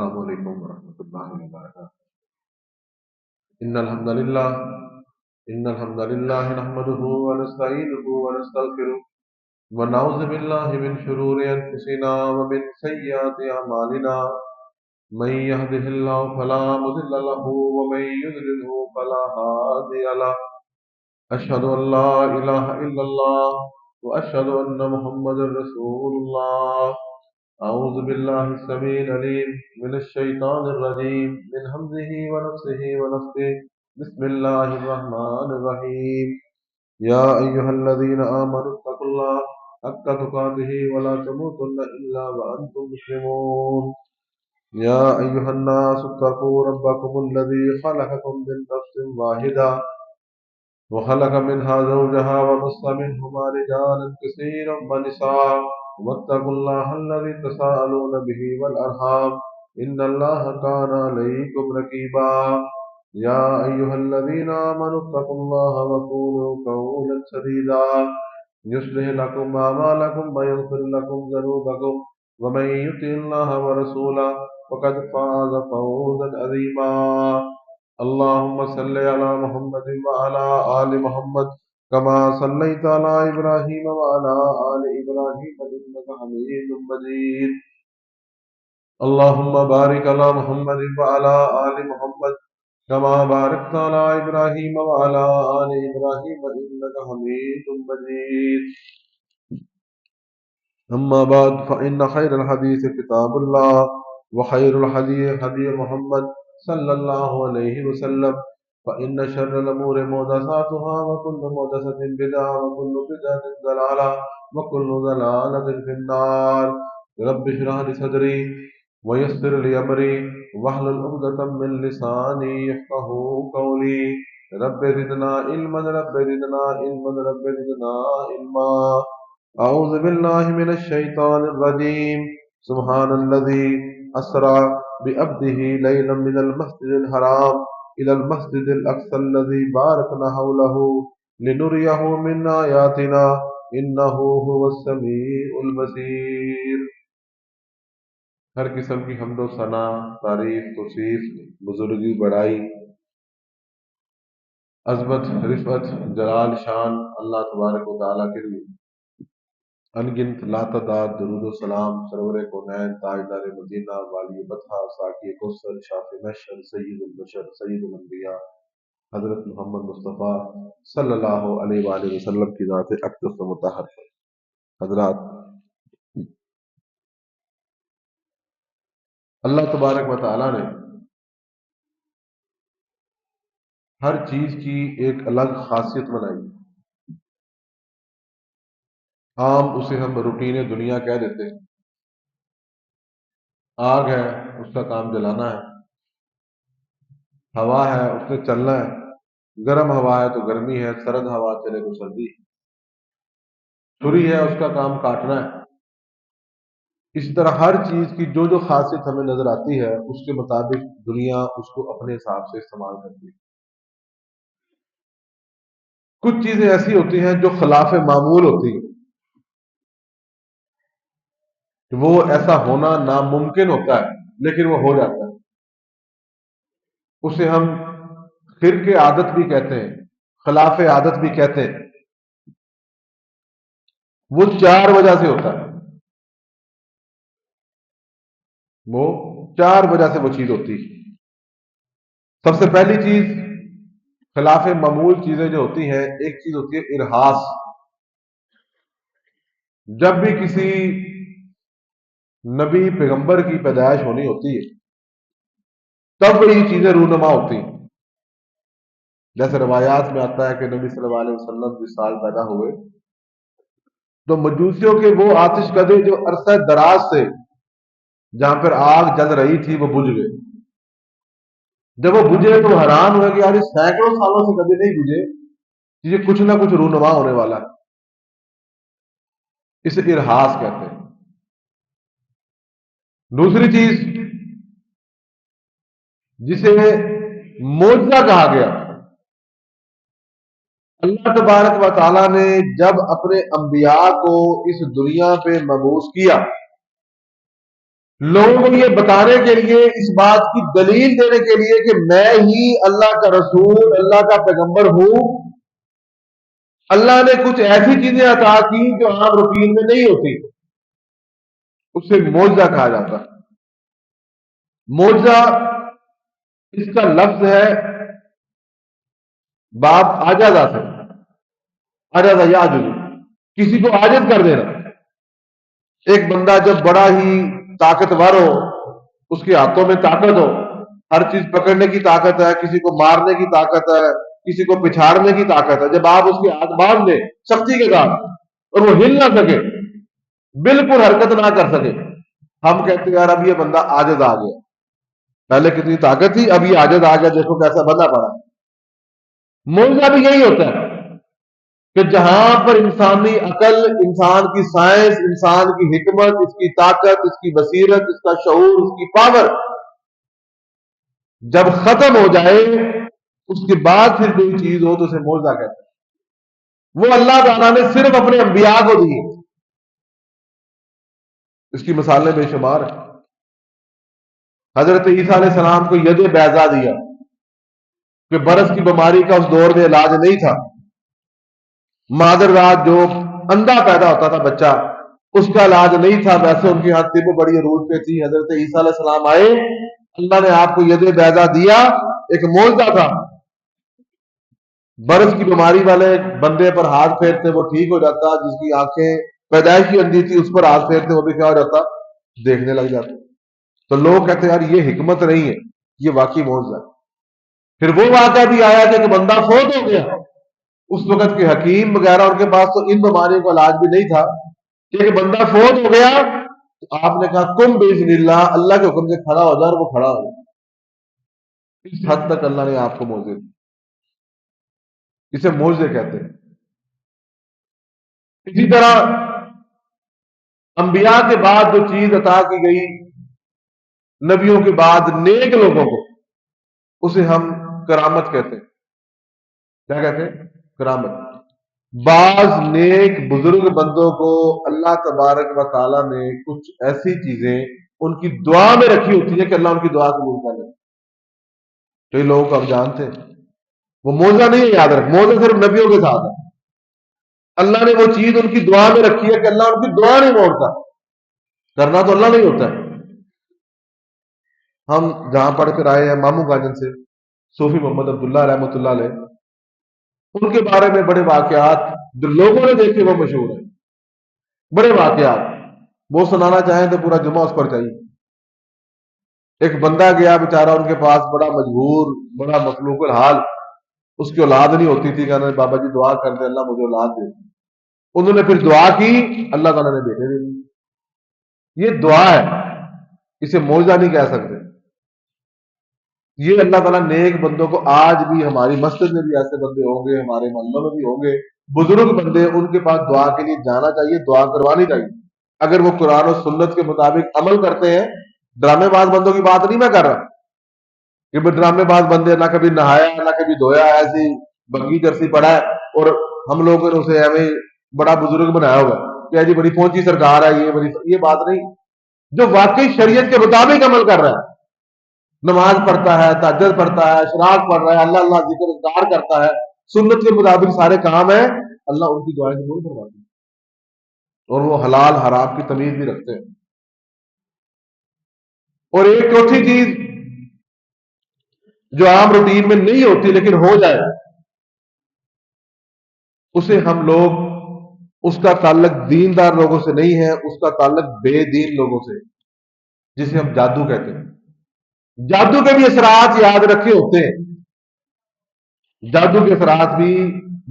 السلام علیکم ورحمۃ اللہ وبرکاتہ۔ ان الحمد للہ نحمده ونستعینه ونستغفره ونعوذ باللہ من شرور انفسنا ومن سیئات اعمالنا، من يهده الله فلا مضل له ومن يضلله فلا هادي له، اشهد ان لا الہ الا اللہ واشهد ان محمدا رسول اللہ۔ اعوذ باللہ السمیع العلیم من الشیطان الرجیم من ہمزہ ونفسہ ونفثہ، بسم اللہ الرحمن الرحیم۔ یا ایہا الذین آمنوا اتقوا اللہ حق تقاتہ ولا تموتن الا وانتم مسلمون۔ یا ایہا الناس اتقوا ربکم الذی خلقکم من نفس واحدہ وخلق منها زوجها وبث منهما رجالا كثيرا ونساء واتقوا الله الذي تساءلون به والأرحام إن الله كان عليكم رقيبا۔ يا أيها الذين آمنوا اتقوا الله وقولوا قولا سديدا يصلح لكم أعمالكم ويغفر لكم ذنوبكم ومن يطع الله ورسوله فقد فاز فوزا عظيما۔ اللهم صل على محمد وعلى آل محمد كما صليت على إبراهيم وعلى آل إبراهيم إنك حميد مجيد۔ اللهم بارك على محمد وعلى آل محمد كما باركت على إبراهيم وعلى آل إبراهيم إنك حميد مجيد۔ أما بعد فإن خير الحديث كتاب الله وخير الهدي هدي محمد صلى الله عليه وسلم، فإن شر الأمور محدثاتها وكل محدثة بدعة وكل بدعة ضلالة وكل ضلالة في النار۔ رب اشرح لي صدري ويسر لي أمري واحلل عقدة من لساني يفقهوا قولي۔ رب زدنا علما رب زدنا علما رب زدنا علما۔ أعوذ بالله من الشيطان الرجيم۔ سبحان الذي أسرى بعبده ليلا من المسجد الحرام إلى المسجد الأقصى الذي باركنا حوله لنريه من آياتنا إنه هو السميع البصير۔ ہر قسم کی حمد و ثنا، تعریف، توصیف، بزرگی، بڑائی، عظمت، رفعت، جلال، شان اللہ تبارک و تعالیٰ کے لیے۔ انگنت لاتعداد درود و سلام سرور کونین، تاجدار مدینہ، والی بطحہ، ساقی کوثر، شافع محشر، سید البشر، سید الانبیاء حضرت محمد مصطفیٰ صلی اللہ علیہ وآلہ وسلم کی ذات اقدس و مطہر پر۔ حضرات، اللہ تبارک و تعالیٰ نے ہر چیز کی ایک الگ خاصیت بنائی۔ عام اسے ہم روٹین دنیا کہہ دیتے ہیں۔ آگ ہے، اس کا کام جلانا ہے، ہوا ہے، اس نے چلنا ہے، گرم ہوا ہے تو گرمی ہے، سرد ہوا چلے تو سردی ہے، چھری ہے، اس کا کام کاٹنا ہے۔ اسی طرح ہر چیز کی جو جو خاصیت ہمیں نظر آتی ہے اس کے مطابق دنیا اس کو اپنے حساب سے استعمال کرتی ہے۔ کچھ چیزیں ایسی ہوتی ہیں جو خلاف معمول ہوتی ہیں، وہ ایسا ہونا ناممکن ہوتا ہے لیکن وہ ہو جاتا ہے۔ اسے ہم خرق عادت بھی کہتے ہیں، خلاف عادت بھی کہتے ہیں۔ وہ 4 وجہ سے ہوتا ہے، وہ 4 وجہ سے وہ چیز ہوتی ہے۔ سب سے پہلی چیز، خلاف معمول چیزیں جو ہوتی ہیں، ایک چیز ہوتی ہے ارہاس۔ جب بھی کسی نبی پیغمبر کی پیدائش ہونی ہوتی ہے تب یہ چیزیں رونما ہوتی ہیں۔ جیسے روایات میں آتا ہے کہ نبی صلی اللہ علیہ وسلم جس سال پیدا ہوئے تو مجوسیوں کے وہ آتش کدے جو عرصہ دراز سے جہاں پر آگ جل رہی تھی وہ بجھ گئے۔ جب وہ بجھے تو حیران ہوئے کہ یار یہ سینکڑوں سالوں سے کبھی نہیں بجھے، یہ کچھ نہ کچھ رونما ہونے والا ہے۔ اسے ارہاس کہتے ہیں۔ دوسری چیز جسے معجزہ کہا گیا، اللہ تبارک و تعالیٰ نے جب اپنے انبیاء کو اس دنیا پہ مبعوث کیا لوگوں کو یہ بتانے کے لیے، اس بات کی دلیل دینے کے لیے کہ میں ہی اللہ کا رسول، اللہ کا پیغمبر ہوں۔ اللہ نے کچھ ایسی چیزیں عطا کی جو عام روٹین میں نہیں ہوتی، اسے معجزہ کہا جاتا ہے۔ معجزہ اس کا لفظ ہے باب آجزہ سے، آجزہ یعجز، کسی کو عاجز کر دینا۔ ایک بندہ جب بڑا ہی طاقتور ہو، اس کے ہاتھوں میں طاقت ہو، ہر چیز پکڑنے کی طاقت ہے، کسی کو مارنے کی طاقت ہے، کسی کو پچھاڑنے کی طاقت ہے، جب آپ اس کے ہاتھ باندھ دیں سختی کے ساتھ اور وہ ہل نہ سکے، بالکل حرکت نہ کر سکے، ہم کہتے ہیں یار اب یہ بندہ عاجز آ گیا، پہلے کتنی طاقت تھی، اب یہ عاجز آ گیا، دیکھو کیسا بندہ پڑا۔ معجزہ بھی یہی ہوتا ہے کہ جہاں پر انسانی عقل، انسان کی سائنس، انسان کی حکمت، اس کی طاقت، اس کی بصیرت، اس کا شعور، اس کی پاور جب ختم ہو جائے، اس کے بعد پھر کوئی چیز ہو تو اسے معجزہ کہتے ہیں۔ وہ اللہ تعالیٰ نے صرف اپنے انبیاء کو دی، اس کی مثالیں بے شمار ہیں۔ حضرت عیسیٰ علیہ السلام کو ید بیضا دیا کہ برس کی بیماری کا اس دور میں علاج نہیں تھا، مادر رات جو اندھا پیدا ہوتا تھا بچہ، اس کا علاج نہیں تھا، ویسے ان کی یہاں طب بڑی عروج پہ تھی۔ حضرت عیسیٰ علیہ السلام آئے، اللہ نے آپ کو ید بیضا دیا، ایک معجزہ تھا، برس کی بیماری والے بندے پر ہاتھ پھیرتے وہ ٹھیک ہو جاتا، جس کی آنکھیں پیدائشی اندھی تھی اس پر ہاتھ پھیرتے وہ بھی کیا ہو جاتا، دیکھنے لگ جاتا۔ تو لوگ کہتے ہیں یار یہ حکمت نہیں ہے، یہ واقعی معجزہ ہے۔ پھر وہ واقعہ بھی آیا کہ ایک بندہ فوت ہو گیا، اس وقت کے حکیم وغیرہ ان کے پاس تو ان بیماریوں کا علاج بھی نہیں تھا، کہ ایک بندہ فوت ہو گیا تو آپ نے کہا کم باذن اللہ، اللہ کے حکم سے کھڑا ہو جا، اور وہ کھڑا ہو گیا۔ اس حد تک اللہ نے آپ کو معجزے دی، اسے معجزے کہتے ہیں۔ اسی طرح انبیاء کے بعد جو چیز عطا کی گئی نبیوں کے بعد نیک لوگوں کو، اسے ہم کرامت کہتے ہیں۔ کیا کہتے ہیں؟ کرامت۔ بعض نیک بزرگ بندوں کو اللہ تبارک و تعالیٰ نے کچھ ایسی چیزیں ان کی دعا میں رکھی ہوتی ہے کہ اللہ ان کی دعا قبول کر لے۔ کئی لوگوں کو آپ جانتے ہیں، وہ معجزہ نہیں ہے، یاد رکھ، معجزہ صرف نبیوں کے ساتھ ہے۔ اللہ نے وہ چیز ان کی دعا میں رکھی ہے کہ اللہ ان کی دعا نہیں موڑتا، کرنا تو اللہ نہیں ہوتا ہے۔ ہم جہاں پڑھ کر آئے ہیں ماموں گاجن سے، صوفی محمد عبداللہ رحمۃ اللہ علیہ، ان کے بارے میں بڑے واقعات جو لوگوں نے دیکھے وہ مشہور ہیں، بڑے واقعات، وہ سنانا چاہیں تو پورا جمعہ اس پر چاہیے۔ ایک بندہ گیا بیچارہ ان کے پاس، بڑا مجبور، بڑا مخلوق الحال، اس کی اولاد نہیں ہوتی تھی، کہنا بابا جی دعا کر دیں اللہ مجھے اولاد دے۔ انہوں نے پھر دعا کی، اللہ تعالیٰ نے بیٹے دے دی۔ یہ دعا ہے، اسے معجزہ نہیں کہہ سکتے۔ یہ اللہ تعالیٰ نیک بندوں کو، آج بھی ہماری مسجد میں بھی ایسے بندے ہوں گے، ہمارے محلوں میں بھی ہوں گے بزرگ بندے، ان کے پاس دعا کے لیے جانا چاہیے، دعا کروانی چاہیے، اگر وہ قرآن و سنت کے مطابق عمل کرتے ہیں۔ ڈرامے باز بندوں کی بات نہیں میں کر رہا کہ وہ ڈرامے باز بندے، نہ کبھی نہایا نہ کبھی دھویا، ایسی بنگی جرسی پڑا ہے اور ہم لوگوں نے اسے ایویں بڑا بزرگ بنایا ہوگا کہ جی بڑی پہنچی سرکار ہے، یہ بات نہیں۔ جو واقعی شریعت کے مطابق عمل کر رہا ہے، نماز پڑھتا ہے، تہجد پڑھتا ہے، اشراق پڑھ رہا ہے، اللہ اللہ ذکر اذکار کرتا ہے، سنت کے مطابق سارے کام ہیں، اللہ ان کی دعائیں قبول کرواتے ہیں، اور وہ حلال حرام کی تمیز بھی رکھتے ہیں۔ اور ایک چوتھی چیز جو عام روٹین میں نہیں ہوتی لیکن ہو جائے، اسے ہم لوگ، اس کا تعلق دیندار لوگوں سے نہیں ہے، اس کا تعلق بے دین لوگوں سے، جسے ہم جادو کہتے ہیں۔ جادو کے بھی اثرات یاد رکھے ہوتے ہیں، جادو کے اثرات بھی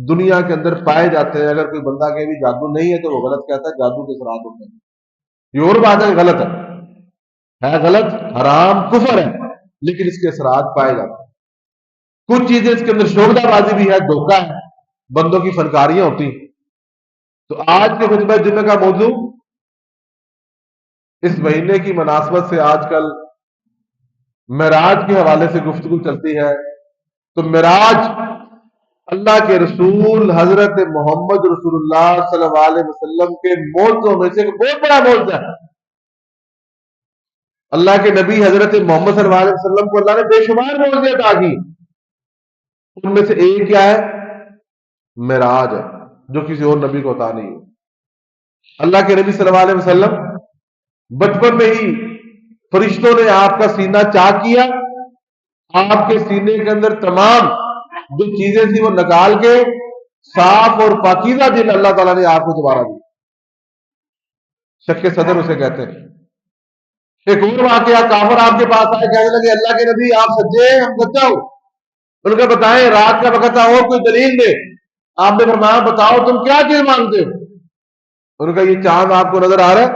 دنیا کے اندر پائے جاتے ہیں۔ اگر کوئی بندہ کہ بھی جادو نہیں ہے تو وہ غلط کہتا ہے، جادو کے اثرات ہوتے ہیں، یہ اور بات ہے، غلط ہے غلط، حرام، کفر ہے، لیکن اس کے اثرات پائے جاتے ہیں۔ کچھ چیزیں اس کے اندر شعبدہ بازی بھی ہے، دھوکہ ہے، بندوں کی فنکاریاں ہوتی ہیں۔ تو آج کے خطبہ جمعہ کا موضوع اس مہینے کی مناسبت سے آج کل معراج کے حوالے سے گفتگو چلتی ہے۔ تو معراج اللہ کے رسول حضرت محمد رسول اللہ صلی اللہ علیہ وسلم کے معجزوں میں سے ایک بہت بڑا معجزہ ہے۔ اللہ کے نبی حضرت محمد صلی اللہ علیہ وسلم کو اللہ نے بے شمار معجزے عطا کی. ان میں سے ایک کیا ہے؟ معراج ہے، جو کسی اور نبی کو عطا نہیں ہے. اللہ کے نبی صلی اللہ علیہ وسلم بچپن میں ہی فرشتوں نے آپ کا سینہ چاک کیا، آپ کے سینے کے اندر تمام جو چیزیں تھی وہ نکال کے صاف اور پاکیزہ دل اللہ تعالیٰ نے آپ کو دوبارہ دی. شک صدر اسے کہتے ہیں. ایک اور واقعہ، کافر آپ کے پاس آئے، کہنے لگے اللہ کے نبی آپ سچے ہیں، ہم سچا ہوں. ان کا بتائیں، رات کا وقت تھا، اور کوئی دلیل دے. آپ نے فرمایا بتاؤ تم کیا چیز مانگتے ہو. ان کا یہ چاند آپ کو نظر آ رہا ہے،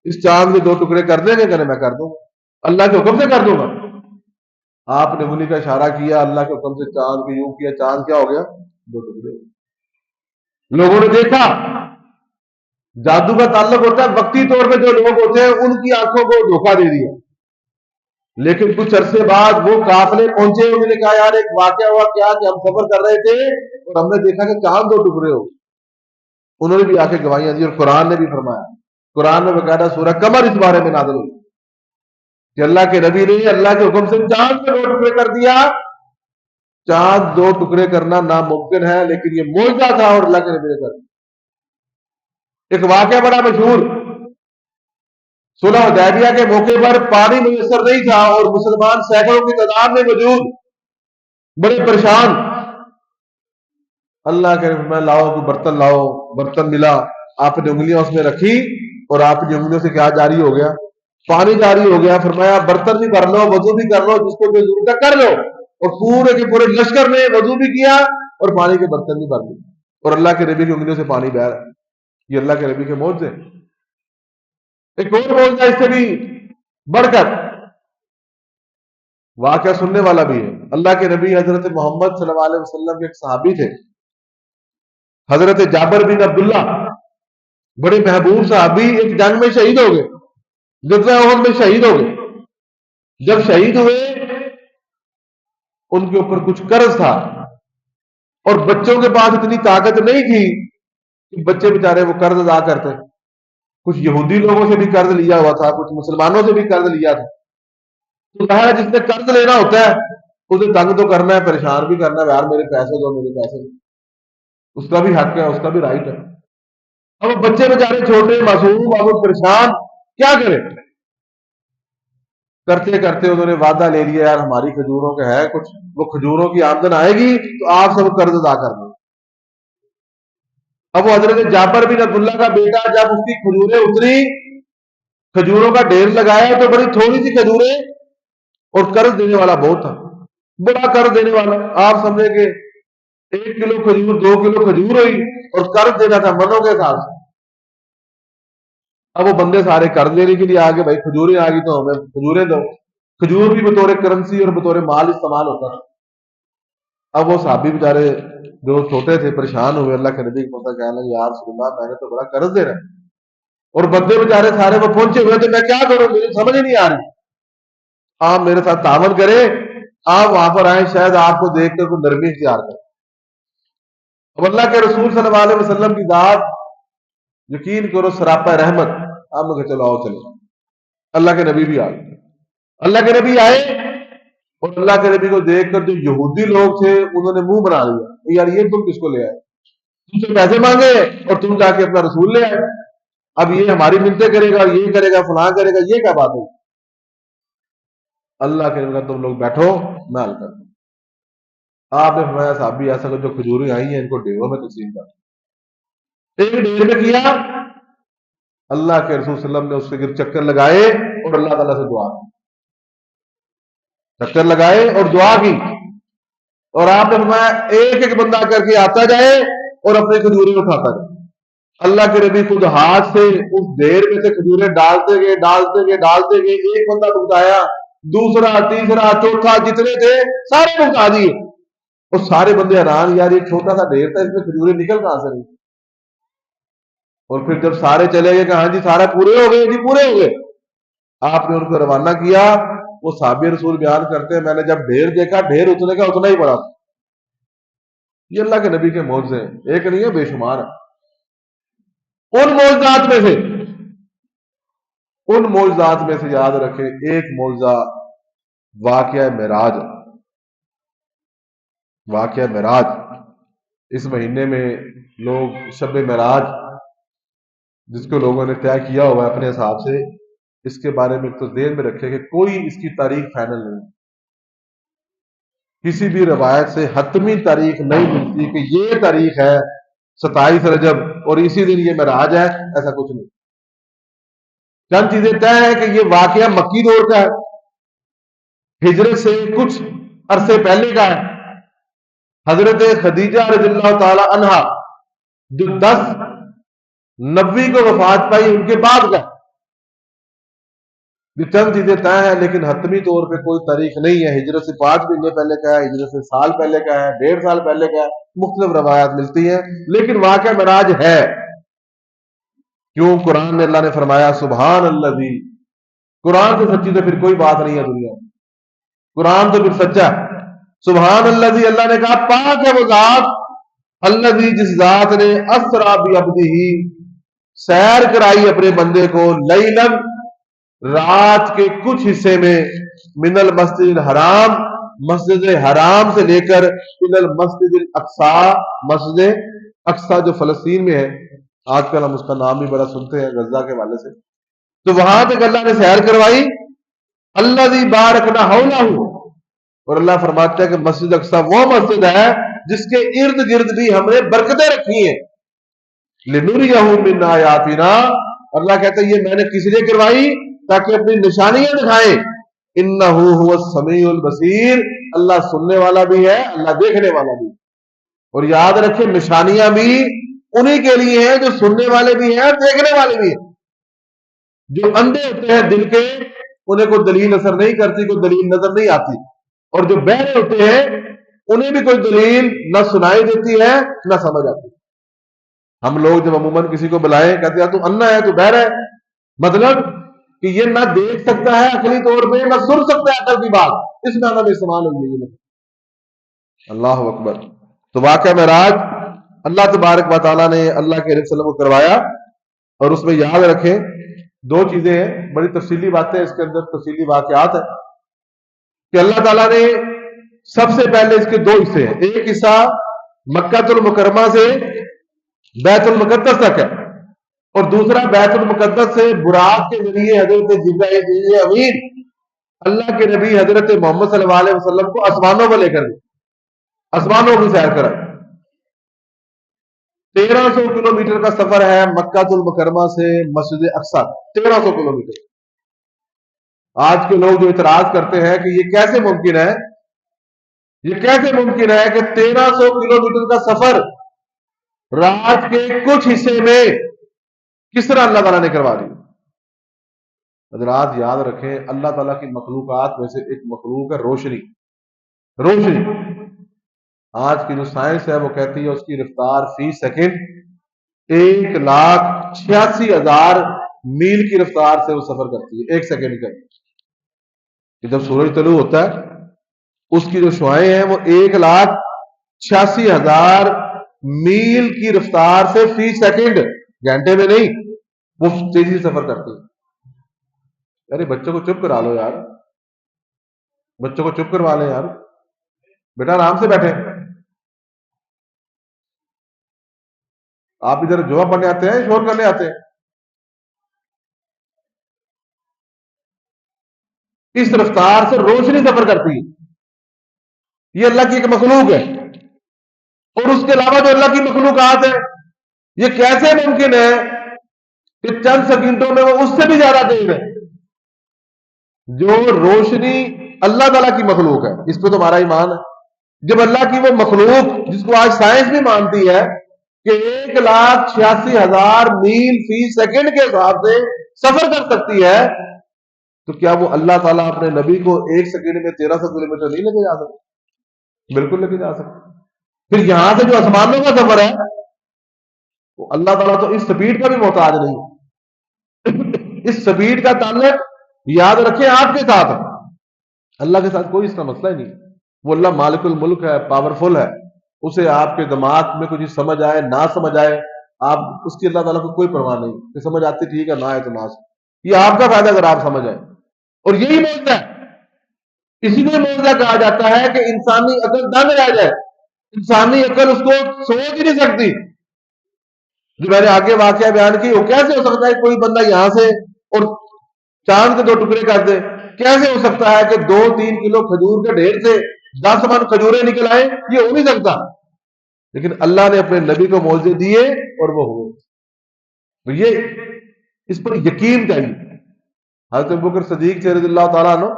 اس چاند کے 2 ٹکڑے کر دیں گے؟ کہنے میں کر دوں گا، اللہ کے حکم سے کر دوں گا. آپ نے انگلی کا اشارہ کیا، اللہ کے حکم سے چاند کو یوں کیا، چاند کیا ہو گیا؟ 2 ٹکڑے. لوگوں نے دیکھا. جادو کا تعلق ہوتا ہے وقتی طور پہ، جو لوگ ہوتے ہیں ان کی آنکھوں کو دھوکہ دے دیا. لیکن کچھ عرصے بعد وہ قافلے پہنچے، انہوں نے کہا یار ایک واقعہ ہوا کیا کہ ہم سفر کر رہے تھے اور ہم نے دیکھا کہ چاند 2 ٹکڑے ہو. انہوں نے بھی آ کے گواہیاں دی، اور قرآن نے بھی فرمایا. قرآن میں باقاعدہ سورہ قمر اس بارے میں نازل ہوئی کہ اللہ کے نبی نے اللہ کے حکم سے چاند کے 2 ٹکڑے کر دیا. چاند 2 ٹکڑے کرنا ناممکن ہے، لیکن یہ معجزہ تھا اور اللہ کے نبی نے کر دیا. ایک واقعہ بڑا مشہور، صلح حدیبیہ کے موقع پر پانی میسر نہیں تھا اور مسلمان سینکڑوں کی تعداد میں موجود، بڑے پریشان. اللہ کے میں لاؤ کوئی برتن لاؤ. برتن ملا، آپ نے انگلیاں اس میں رکھی اور آپ کی انگلیوں سے کیا جاری ہو گیا؟ پانی جاری ہو گیا. فرمایا برتن بھی کر لو، وضو بھی کر لو، جس کو جو ضرورت ہے کر لو. اور پورے کے پورے لشکر نے وضو بھی کیا اور پانی کے برتن بھی بھر دیے، اور اللہ کے نبی کی انگلیوں سے پانی بہ رہا ہے. یہ اللہ کے نبی کے معجزے. ایک اور معجزہ اس سے بھی بڑھ کر واقعہ سننے والا بھی ہے. اللہ کے نبی حضرت محمد صلی اللہ علیہ وسلم کے ایک صحابی تھے، حضرت جابر بن عبداللہ، بڑے محبوب صحابی، ایک جنگ میں شہید ہو گئے، غزوہ احد میں شہید ہو گئے. جب شہید ہوئے ان کے اوپر کچھ قرض تھا، اور بچوں کے پاس اتنی طاقت نہیں تھی کہ بچے بیچارے وہ قرض ادا کرتے. کچھ یہودی لوگوں سے بھی قرض لیا ہوا تھا، کچھ مسلمانوں سے بھی قرض لیا تھا. تو ظاہر ہے جس نے قرض لینا ہوتا ہے اسے تنگ تو کرنا ہے، پریشان بھی کرنا ہے، یار میرے پیسے دو، میرے پیسے دو. اس کا بھی حق ہے، اس کا بھی رائٹ ہے. اب وہ بچے بیچارے چھوٹے معصوم، اب وہ پریشان، کیا کرے؟ کرتے کرتے انہوں نے وعدہ لے لیا یار ہماری کھجوروں کا ہے کچھ، وہ کھجوروں کی آمدن آئے گی تو آپ سب قرض ادا کر دیں. اب وہ حضرت جابر بن عبداللہ کا بیٹا جب اس کی کھجوریں اتری، کھجوروں کا ڈھیر لگایا تو بڑی تھوڑی سی کھجوریں، اور قرض دینے والا بہت تھا، بڑا قرض دینے والا. آپ سمجھے کہ 1 کلو کھجور 2 کلو کھجور ہوئی، اور قرض دینا تھا منوں کے حساب سے. اب وہ بندے سارے قرض لینے کے لیے آگے، بھائی کھجوریں آ گئی تو ہمیں کھجوریں دو. کھجور بھی بطور کرنسی اور بطور مال استعمال ہوتا تھا. اب وہ صحابی بیچارے جو چھوٹے تھے پریشان ہوئے، اللہ کے نبی کو پتہ کہنے لگے یا رسول اللہ میں نے تو بڑا قرض دے رہا ہے، اور بندے بیچارے سارے وہ پہنچے ہوئے تو میں کیا کروں، مجھے سمجھ ہی نہیں آ رہی. آپ میرے ساتھ تعاون کریں، آپ وہاں پر آئیں، شاید آپ کو دیکھ کر کوئی نرمی اختیار کریں. اب اللہ کے رسول صلی اللہ علیہ وسلم کی ذات یقین کرو سراپا رحمت. آپ نے کہا چلو آؤ چلو. اللہ کے نبی بھی آئے. اللہ کے نبی آئے اور اللہ کے نبی کو دیکھ کر جو یہودی لوگ تھے انہوں نے منہ بنا لیا، یار یہ تم کس کو لے آئے، تم سے پیسے مانگے اور تم جا کے اپنا رسول لے آئے. اب یہ ہماری منتیں کرے گا، یہ کرے گا، فلاں کرے گا، یہ کیا بات ہے؟ اللہ کے نبی تم لوگ بیٹھو میں حل کر دوں. آپ نے فرمایا صحابی ایسا جو کھجوریں آئی ہیں ان کو ڈیروں میں تقسیم کر. ایک ڈیر میں کیا، اللہ کے رسول صلی اللہ علیہ وسلم نے اس کے گرد چکر لگائے اور اللہ تعالیٰ سے دعا کی. چکر لگائے اور دعا کی، اور آپ نے فرمایا ایک ایک بندہ کر کے آتا جائے اور اپنے کھجوریں اٹھاتا جائے. اللہ کے نبی خود ہاتھ سے اس دیر میں سے کھجوریں ڈالتے گئے ڈالتے گئے ڈالتے گئے. ایک بندہ بھگتایا، دوسرا تیسرا چوتھا، جتنے تھے سارے بھگتا دیے. اور سارے بندے حیران، یار یہ چھوٹا سا ڈھیر تھا، اس میں کھجوریں نکل کہاں سے نہیں. اور پھر جب سارے چلے گئے کہ ہاں جی سارے پورے ہو گئے، جی پورے ہو گئے، آپ نے ان کو روانہ کیا. وہ صحابی رسول بیان کرتے ہیں میں نے جب ڈھیر دیکھا، ڈھیر اتنے کا اتنا ہی بڑا تھا. یہ اللہ کے نبی کے معجزے ہیں، ایک نہیں ہے بے شمار ہے. ان معجزات میں سے ان معجزات میں سے یاد رکھیں ایک معجزہ واقعہ معراج. واقعہ معراج اس مہینے میں لوگ شب معراج جس کو لوگوں نے طے کیا ہوا ہے اپنے حساب سے، اس کے بارے میں تو ذہن میں رکھے کہ کوئی اس کی تاریخ فائنل نہیں، کسی بھی روایت سے حتمی تاریخ نہیں ملتی کہ یہ تاریخ ہے 27 رجب اور اسی دن یہ معراج ہے، ایسا کچھ نہیں. چند چیزیں طے ہیں کہ یہ واقعہ مکی دور کا ہے، ہجرت سے کچھ عرصے پہلے کا ہے. حضرت خدیجہ رضی اللہ تعالی عنہا جو 10 نبوی کو وفات پائی ان کے بعد کا. یہ چند چیزیں طے ہیں لیکن حتمی طور پہ کوئی تاریخ نہیں ہے. ہجرت سے 5 مہینے پہلے کا ہے، ہجرت سے سال پہلے کا ہے، 1.5 سال پہلے کا ہے، مختلف روایات ملتی ہیں، لیکن واقعہ معراج ہے. کیوں؟ قرآن میں اللہ نے فرمایا سبحان اللہ. قرآن سے سچی تو پھر کوئی بات نہیں ہے دنیا میں، قرآن تو پھر سچا ہے. سبحان اللہ، اللہ نے کہا پاک ہے وہ ذات، اللہ جس ذات نے اسرا بعبدہ سیر کرائی اپنے بندے کو، لیلاً رات کے کچھ حصے میں، من المسجد الحرام مسجد حرام سے لے کر الى المسجد الاقصی مسجد اقصی جو فلسطین میں ہے. آج کل ہم اس کا نام بھی بڑا سنتے ہیں غزہ کے حوالے سے. تو وہاں تک اللہ نے سیر کروائی. الذی بارکنا حولہ، اور اللہ فرماتا ہے کہ مسجد اقصی وہ مسجد ہے جس کے ارد گرد بھی ہم نے برکتیں رکھی ہیں. لنریہ من آیاتنا، اللہ کہتا ہے یہ میں نے کس لیے کروائی؟ تاکہ اپنی نشانیاں دکھائیں. انہ هو السمیع البصیر، اللہ سننے والا بھی ہے، اللہ دیکھنے والا بھی ہے. اور یاد رکھیں نشانیاں بھی انہی کے لیے ہیں جو سننے والے بھی ہیں اور دیکھنے والے بھی ہیں. جو اندھے ہوتے ہیں دل کے، انہیں کوئی دلیل اثر نہیں کرتی، کوئی دلیل نظر نہیں آتی. اور جو بہرے ہوتے ہیں انہیں بھی کوئی دلیل نہ سنائی دیتی ہے نہ سمجھ آتی. ہم لوگ جب عموماً کسی کو بلائیں کہتے ہیں تو انا ہے، تو بہرا ہے، مطلب کہ یہ نہ دیکھ سکتا ہے عقلی طور پہ، نہ سن سکتا ہے عقل کی بات. اس میں ہمیں استعمال ہوئی ہے. اللہ اکبر. تو واقعہ معراج اللہ تبارک و تعالیٰ نے اللہ کے رسول کو کروایا. اور اس میں یاد رکھیں 2 چیزیں ہیں، بڑی تفصیلی باتیں اس کے اندر، تفصیلی واقعات ہیں کہ اللہ تعالیٰ نے سب سے پہلے اس کے 2 حصے ہیں. ایک حصہ مکہ المکرمہ سے بیت المقدس تک ہے، اور دوسرا بیت المقدس سے براق کے ذریعے حضرت جبرائیل امین اللہ کے نبی حضرت محمد صلی اللہ علیہ وسلم کو آسمانوں پر لے کر گئے، آسمانوں کی سیر کرا. 1300 کلومیٹر کا سفر ہے مکہ المکرمہ سے مسجد اقصی، 1300 کلومیٹر. آج کے لوگ جو اعتراض کرتے ہیں کہ یہ کیسے ممکن ہے، یہ کیسے ممکن ہے کہ 1300 کلومیٹر کا سفر رات کے کچھ حصے میں کس طرح اللہ تعالیٰ نے کروا دی. حضرات یاد رکھیں اللہ تعالیٰ کی مخلوقات میں سے ایک مخلوق ہے روشنی. روشنی آج کی جو سائنس ہے وہ کہتی ہے اس کی رفتار فی سیکنڈ 1,86,000 میل کی رفتار سے وہ سفر کرتی ہے 1 سیکنڈ کا. جب سورج طلوع ہوتا ہے اس کی جو شعاعیں ہیں وہ 1,86,000 میل کی رفتار سے فی سیکنڈ، گھنٹے میں نہیں، وہ تیزی سے سفر کرتی ہے. ارے بچوں کو چپ کرا لو یار، بچوں کو چپ کروا لیں یار، بیٹا آرام سے بیٹھے. آپ ادھر جواب پڑھنے آتے ہیں، شور کرنے آتے ہیں. اس رفتار سے روشنی سفر کرتی ہے. یہ اللہ کی ایک مخلوق ہے. اور اس کے علاوہ جو اللہ کی مخلوقات ہے یہ کیسے ممکن ہے کہ چند سیکنڈوں میں وہ اس سے بھی زیادہ تیز ہے. جو روشنی اللہ تعالیٰ کی مخلوق ہے اس پہ تمہارا ایمان ہے. جب اللہ کی وہ مخلوق جس کو آج سائنس بھی مانتی ہے کہ 1,86,000 میل فی سیکنڈ کے حساب سے سفر کر سکتی ہے، تو کیا وہ اللہ تعالیٰ اپنے نبی کو 1 سیکنڈ میں 1300 کلومیٹر نہیں لے کے جا سکتے؟ بالکل لے کے جا سکتے. پھر یہاں سے جو آسمانوں کا سفر ہے وہ اللہ تعالیٰ تو اس سپیڈ کا بھی محتاج نہیں. اس سپیڈ کا تعلق یاد رکھیں آپ کے ساتھ، اللہ کے ساتھ کوئی اس کا مسئلہ ہی نہیں. وہ اللہ مالک الملک ہے، پاورفل ہے. اسے آپ کے دماغ میں کچھ سمجھ آئے نہ سمجھ آئے، آپ اس کی اللہ تعالیٰ کو کوئی پرواہ نہیں کہ سمجھ آتی ٹھیک ہے، نہ آئے تو نہ. یہ آپ کا فائدہ اگر آپ سمجھ آئے. اور یہی معجزہ ہے. اسی لیے معجزہ کہا جاتا ہے کہ انسانی عقل دنگ رہ جائے. انسانی عقل اس کو سوچ ہی نہیں سکتی. جو میں نے آگے واقعہ بیان کی، وہ کیسے ہو سکتا ہے کوئی بندہ یہاں سے اور چاند کے 2 ٹکڑے کر دے؟ کیسے ہو سکتا ہے کہ 2-3 کلو کھجور کے ڈھیر سے 10 من کھجوریں نکل آئیں؟ یہ ہو نہیں سکتا. لیکن اللہ نے اپنے نبی کو معجزے دیے اور وہ ہوئے. تو یہ اس پر یقین چاہیے. حضرت ابوبکر صدیق سے رضی اللہ تعالیٰ عنہ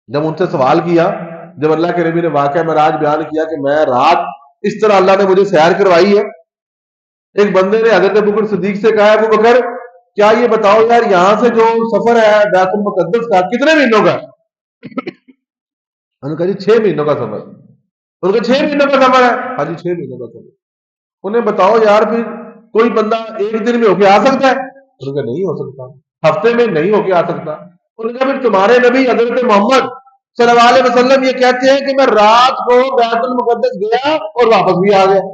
جب ان سے سوال کیا، جب اللہ کے نبی نے واقعہ معراج بیان کیا کہ میں رات اس طرح اللہ نے مجھے سیر کروائی ہے، ایک بندے نے حضرت ابوبکر صدیق سے کہا، ابو بکر کیا یہ بتاؤ یار یہاں سے جو سفر ہے بیت المقدس کا کتنے مہینوں کا؟ انہوں نے کہا جی 6 مہینوں کا سفر. انہوں نے کہا 6 مہینوں کا سفر ہے؟ ہاں جی 6 مہینوں کا سفر. انہیں بتاؤ یار پھر کوئی بندہ ایک دن میں ہو کے آ سکتا ہے؟ انہوں نے کہا نہیں ہو سکتا. ہفتے میں نہیں ہو کے آ سکتا. انہوں نے کہا پھر تمہارے نبی حضرت محمد صلی اللہ علیہ وسلم یہ کہتے ہیں کہ میں رات کو بیت المقدس گیا اور واپس بھی آ گیا.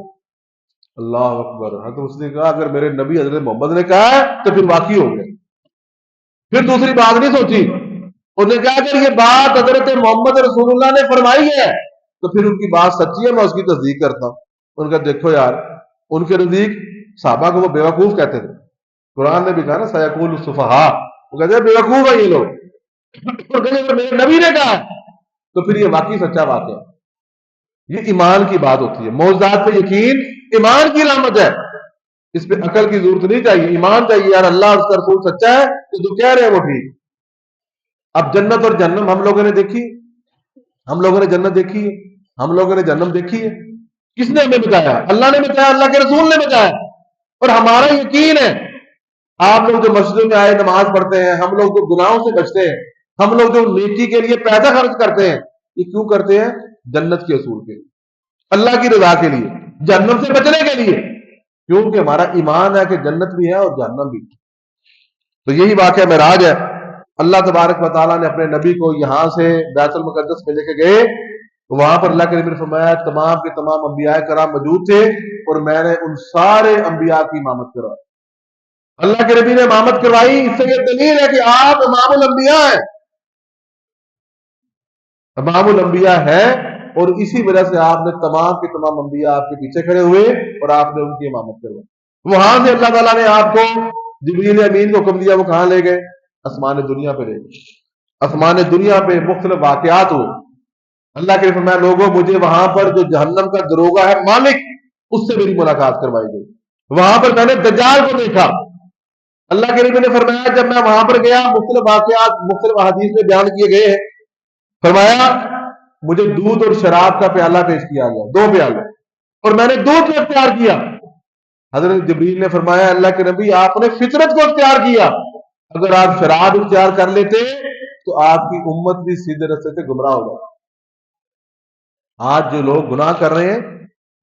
اللہ اکبر. تو اس نے کہا اگر میرے نبی حضرت محمد نے کہا ہے تو پھر واقعی ہو گیا. پھر دوسری بات نہیں سوچی. انہوں نے کہا اگر یہ بات حضرت محمد رسول اللہ نے فرمائی ہے تو پھر ان کی بات سچی ہے، میں اس کی تصدیق کرتا ہوں. ان کا دیکھو یار، ان کے نزدیک صحابہ کو وہ بیوقوف کہتے تھے. قرآن نے بھی کہا نا سیقول السفہاء، وہ کہتے ہیں بیوقوف ہے یہ لوگ. اور کہتے اگر میرے نبی نے کہا تو پھر یہ واقعی سچا بات ہے. یہ ایمان کی بات ہوتی ہے. معجزات پہ یقین ایمان کی علامت ہے. اس پہ عقل کی ضرورت نہیں چاہیے، ایمان چاہیے. یار اللہ اس کا رسول سچا ہے تو جو کہہ رہے ہیں وہ ٹھیک. اب جنت اور جہنم ہم لوگوں نے دیکھی، ہم لوگوں نے جنت دیکھی ہے، ہم لوگوں نے جہنم دیکھی ہے. کس نے ہمیں بتایا؟ اللہ نے بتایا، اللہ کے رسول نے بتایا. اور ہمارا یقین ہے. آپ لوگ جو مسجدوں میں آئے نماز پڑھتے ہیں، ہم لوگ جو گناہوں سے بچتے ہیں، ہم لوگ جو نیکی کے لیے پیسہ خرچ کرتے ہیں، یہ کیوں کرتے ہیں؟ جنت کے اصول کے لیے، اللہ کی رضا کے لیے، جہنم سے بچنے کے لیے. کیونکہ ہمارا ایمان ہے کہ جنت بھی ہے اور جہنم بھی. تو یہی واقعہ معراج ہے. اللہ تبارک و تعالیٰ نے اپنے نبی کو یہاں سے بیت المقدس میں لے کے گئے. وہاں پر اللہ کے نبی نے فرمایا تمام کے تمام انبیاء کرام موجود تھے اور میں نے ان سارے انبیاء کی امامت کروائی. اللہ کے نبی نے امامت کروائی. اس سے یہ دلیل ہے کہ آپ امام الانبیاء ہیں، امام الانبیاء ہیں. اور اسی وجہ سے آپ نے تمام کے تمام انبیاء آپ کے پیچھے کھڑے ہوئے اور آپ نے ان کی امامت کروائی. وہاں سے اللہ تعالیٰ نے آپ کو جبریل امین کو حکم دیا، وہ کہاں لے گئے؟ آسمان دنیا پہ لے گئے. آسمان دنیا پہ مختلف واقعات ہوئے. اللہ کے فرمایا لوگوں مجھے وہاں پر جو جہنم کا دروگا ہے مالک، اس سے میری ملاقات کروائی گئی. وہاں پر میں نے دجال کو دیکھا. اللہ کے نبی نے فرمایا جب میں وہاں پر گیا مختلف واقعات مختلف احادیث میں بیان کیے گئے ہیں. فرمایا مجھے دودھ اور شراب کا پیالہ پیش کیا گیا، 2 پیالے، اور میں نے دودھ کو اختیار کیا. حضرت جبریل نے فرمایا اللہ کے نبی آپ نے فطرت کو اختیار کیا. اگر آپ شراب اختیار کر لیتے تو آپ کی امت بھی سیدھے رستے سے گمراہ ہو جائے. آج جو لوگ گناہ کر رہے ہیں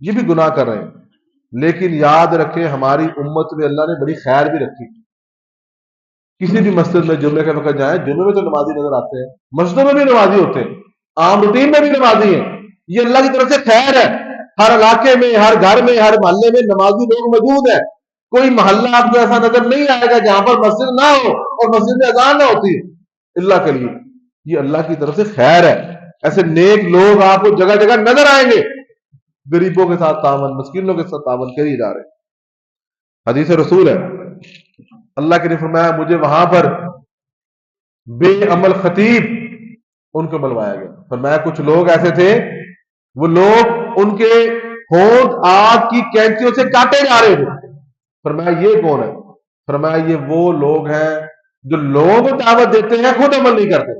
یہ بھی گناہ کر رہے ہیں، لیکن یاد رکھیں ہماری امت میں اللہ نے بڑی خیر بھی رکھی. کسی بھی مسجد میں جمعے کے وقت جائیں، جمعے میں تو نمازی نظر آتے ہیں، مسجدوں میں بھی نمازی ہوتے ہیں، عام روٹین میں بھی نمازی ہیں. یہ اللہ کی طرف سے خیر ہے. ہر علاقے میں، ہر گھر میں، ہر محلے میں نمازی لوگ موجود ہیں. کوئی محلہ آپ کو ایسا نظر نہیں آئے گا جہاں پر مسجد نہ ہو اور مسجد میں اذان نہ ہوتی اللہ کے لیے. یہ اللہ کی طرف سے خیر ہے. ایسے نیک لوگ آپ کو جگہ جگہ نظر آئیں گے. غریبوں کے ساتھ تعاون، مسکینوں کے ساتھ تعاون کریے جا رہے ہیں. حدیث رسول ہے. اللہ کے نے فرمایا مجھے وہاں پر بے عمل خطیب ان کو بلوایا گیا. فرمایا کچھ لوگ ایسے تھے، وہ لوگ ان کے ہونٹ آگ کی کینچیوں سے کاٹے جا رہے تھے. فرمایا یہ کون ہے؟ فرمایا یہ وہ لوگ ہیں جو لوگوں کو دعوت دیتے ہیں خود عمل نہیں کرتے.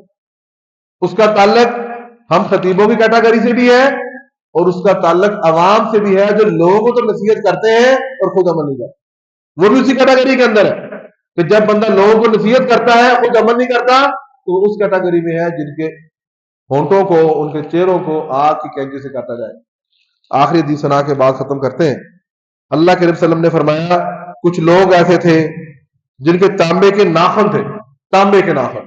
اس کا تعلق ہم خطیبوں کی کیٹاگری سے بھی ہے اور اس کا تعلق عوام سے بھی ہے جو لوگوں کو تو نصیحت کرتے ہیں اور خود عمل نہیں کرتے. وہ بھی اسی کیٹاگری کے اندر ہے کہ جب بندہ لوگوں کو نصیحت کرتا ہے خود عمل نہیں کرتا تو اس کیٹاگری میں ہے جن کے ہونٹوں کو، ان کے چہروں کو آگ کی کینچی سے کاٹا جائے. آخری حدیث سنا کے بعد ختم کرتے ہیں. اللہ کے نبی صلی اللہ علیہ وسلم نے فرمایا کچھ لوگ ایسے تھے جن کے تانبے کے ناخن تھے، تانبے کے ناخن،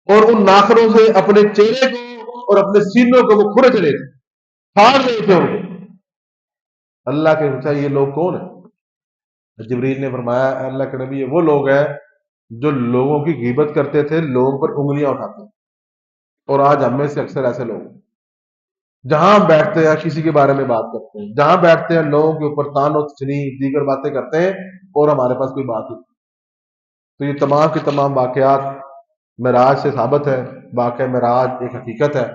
اور ان ناخنوں سے اپنے چہرے کو اور اپنے سینوں کو وہ کھرچ رہے تھے، پھاڑ رہے تھے ان کو. اللہ کے پوچھا یہ لوگ کون ہیں؟ جبریل نے فرمایا اللہ کے نبی یہ وہ لوگ ہیں جو لوگوں کی غیبت کرتے تھے، لوگوں پر انگلیاں اٹھاتے ہیں، اور آج ہم میں سے اکثر ایسے لوگ ہیں، جہاں ہم بیٹھتے ہیں کسی کے بارے میں بات کرتے ہیں، جہاں بیٹھتے ہیں لوگوں کے اوپر تان و تشنی دیگر باتیں کرتے ہیں، اور ہمارے پاس کوئی بات نہیں۔ تو یہ تمام کے تمام واقعات معراج سے ثابت ہے۔ واقعہ معراج ایک حقیقت ہے۔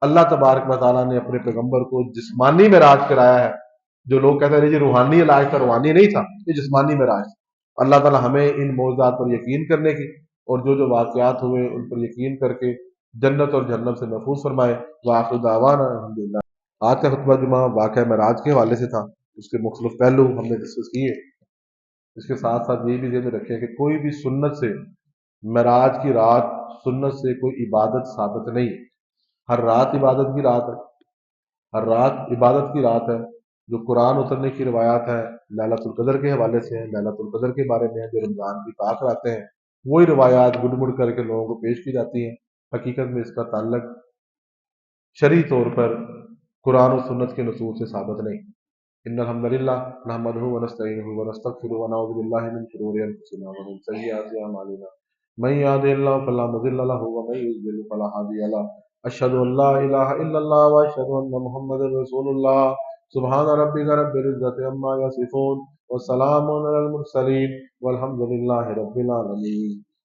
اللہ تبارک و تعالیٰ نے اپنے پیغمبر کو جسمانی معراج کرایا ہے۔ جو لوگ کہتے ہیں یہ روحانی علاج تھا، روحانی نہیں تھا، یہ جسمانی معراج تھا۔ اللہ تعالیٰ ہمیں ان موضوعات پر یقین کرنے کی، اور جو واقعات ہوئے ان پر یقین کر کے جنت اور جہنم سے محفوظ فرمائے۔ وآخر دعوانا الحمدللہ۔ آج کا خطبہ جمعہ واقعہ معراج کے حوالے سے تھا، اس کے مختلف پہلو ہم نے ڈسکس کیے۔ اس کے ساتھ ساتھ یہ بھی ذہن میں رکھیں کہ کوئی بھی سنت سے معراج کی رات سنت سے کوئی عبادت ثابت نہیں۔ ہر رات عبادت کی رات ہے، ہر رات عبادت کی رات ہے۔ جو قرآن اترنے کی روایات ہیں لیلۃ القدر کے حوالے سے ہیں، لیلۃ القدر کے بارے میں جو رمضان کی پاک راتیں ہیں، وہی روایات گڑ مڑ کر کے لوگوں کو پیش کی جاتی ہیں۔ حقیقت میں اس کا تعلق شرعی طور پر قرآن و سنت کے نصوص سے ثابت نہیں۔ ان الحمد للہ نحمدہ ونستعینہ ونستغفرہ ونعوذ باللہ من شرور انفسنا ومن سیئات اعمالنا من یهده اللہ فلا مضل له ومن یضلل فلا هادی له اشهد ان لا الہ الا اللہ واشهد ان محمد رسول اللہ سبحان ربک رب العزة عما یصفون وسلام علی المرسلین والحمد للہ رب العالمین۔